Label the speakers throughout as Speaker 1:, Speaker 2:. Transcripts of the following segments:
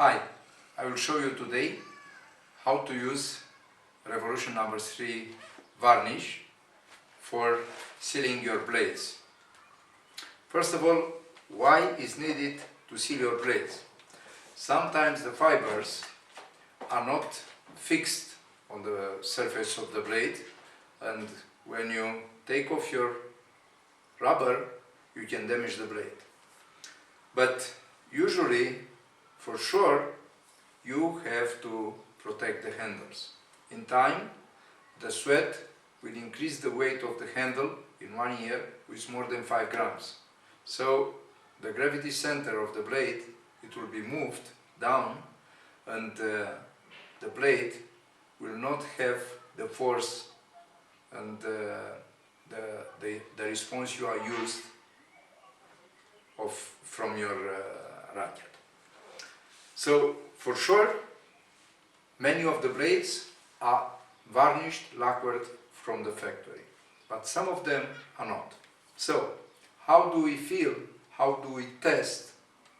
Speaker 1: Hi, I will show you today how to use Revolution number 3 varnish for sealing your blades. First of all, why is needed to seal your blades? Sometimes the fibers are not fixed on the surface of the blade, and when you take off your rubber you can damage the blade. But usually, for sure, you have to protect the handles. In time, the sweat will increase the weight of the handle in 1 year with more than 5 grams. So the gravity center of the blade, it will be moved down, and the blade will not have the force and the response you are used of from your racket. So for sure, many of the blades are varnished, lacquered from the factory, but some of them are not. So how do we feel, how do we test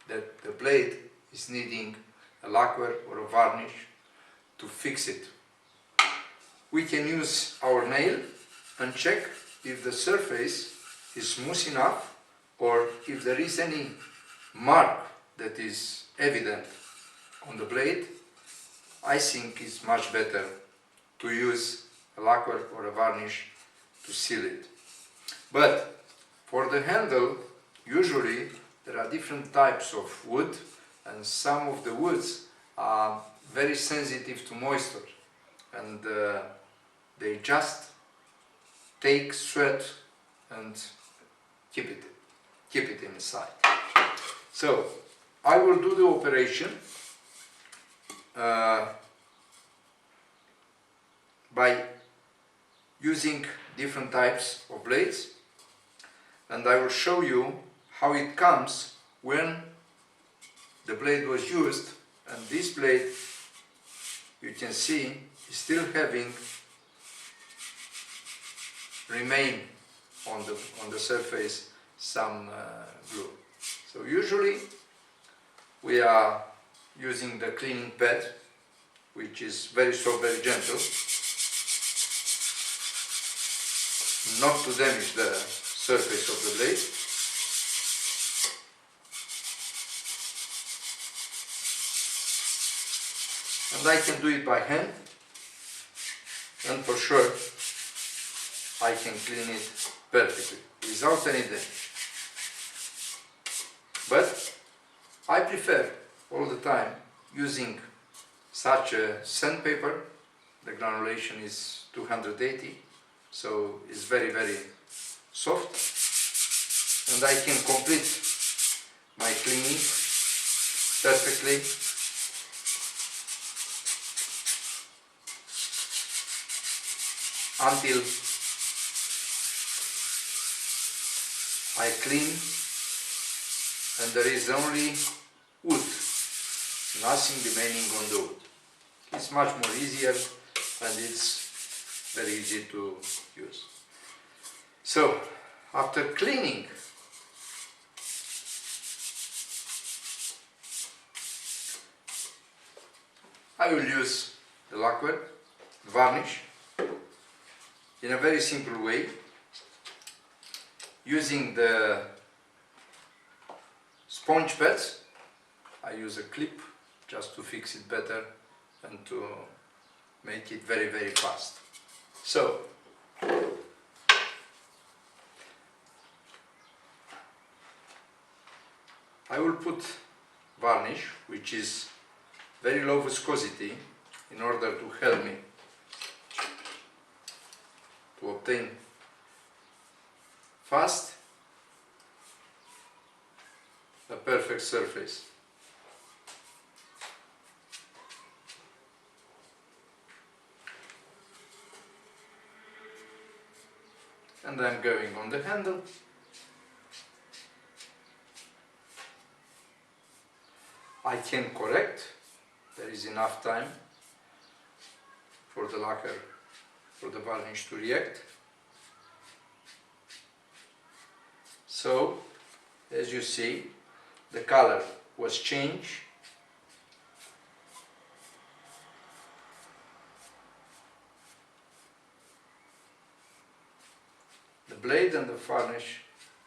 Speaker 1: that the blade is needing a lacquer or a varnish to fix it? We can use our nail and check if the surface is smooth enough or if there is any mark that is evident on the blade. I think it's much better to use a lacquer or a varnish to seal it. But for the handle, usually there are different types of wood, and some of the woods are very sensitive to moisture, and they just take sweat and keep it inside. So I will do the operation by using different types of blades, and I will show you how it comes when the blade was used. And this blade, you can see, is still having remain on the surface some glue. So usually we are using the cleaning pad, which is very soft, very gentle, not to damage the surface of the blade. And I can do it by hand, and for sure I can clean it perfectly, without any damage. But I prefer all the time using such a sandpaper. The granulation is 280, so it's very, very soft, and I can complete my cleaning perfectly until I clean and there is only wood, nothing remaining on the wood. It's much more easier and it's very easy to use. So after cleaning, I will use the lacquer, varnish, in a very simple way, using the sponge pads. I use a clip just to fix it better and to make it very, very fast. So I will put varnish, which is very low viscosity, in order to help me to obtain fast a perfect surface. And I'm going on the handle. I can correct, there is enough time for the lacquer, for the varnish to react. So, as you see, the color was changed blade and the varnish,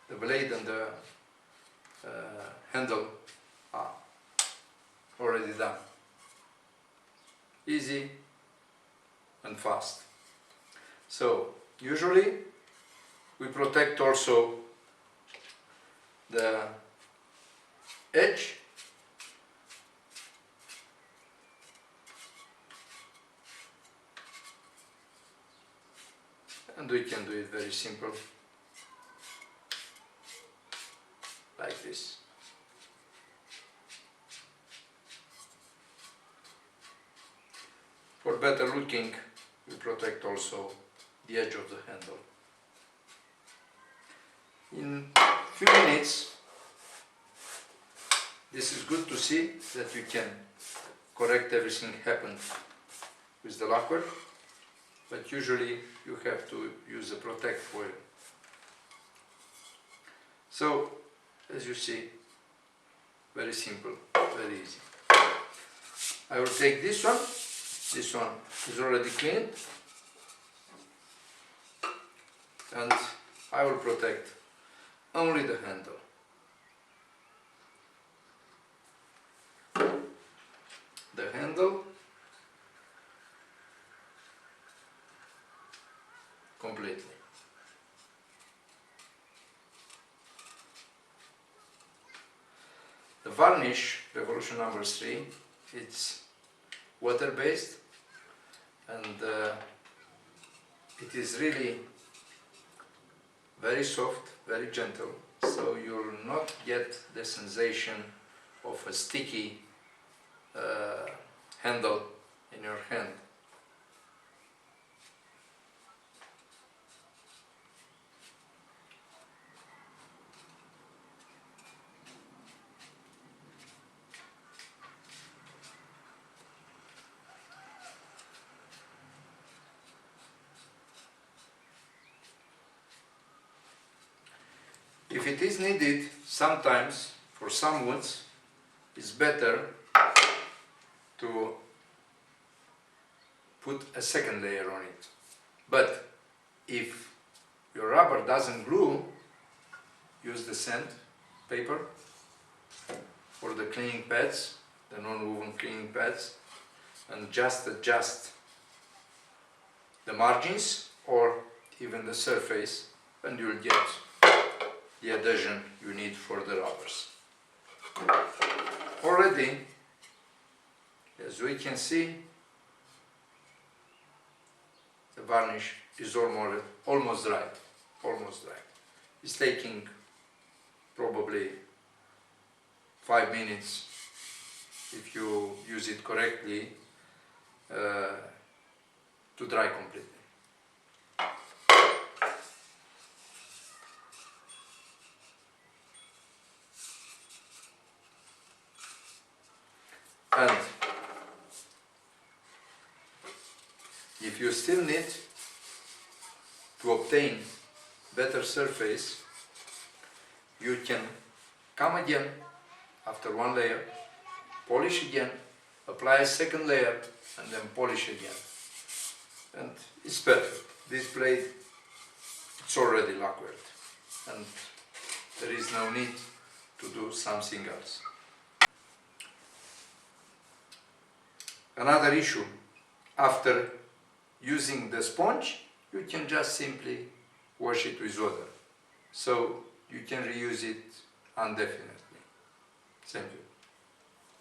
Speaker 1: the blade and the handle are already done. Easy and fast. So usually we protect also the edge and we can do it very simple, like this. For better looking, we protect also the edge of the handle. In few minutes, this is good to see that you can correct everything happened with the lacquer, but usually you have to use a protect foil. So, as you see, very simple, very easy. I will take this one. This one is already cleaned, and I will protect only the handle. The handle completely. The varnish, Revolution number 3, it's water-based, and it is really very soft, very gentle, so you'll not get the sensation of a sticky handle in your hand. If it is needed, sometimes for some woods it's better to put a second layer on it. But if your rubber doesn't glue, use the sand paper or the cleaning pads, the non-woven cleaning pads, and just adjust the margins or even the surface, and you'll get the adhesion you need for the rubbers. Already, as we can see, the varnish is almost dry. It's taking probably 5 minutes if you use it correctly to dry completely. And if you still need to obtain better surface, you can come again after one layer, polish again, apply a second layer, and then polish again. And it's perfect. This blade, it's already lacquered, and there is no need to do something else. Another issue, after using the sponge, you can just simply wash it with water. So you can reuse it indefinitely. Thank you.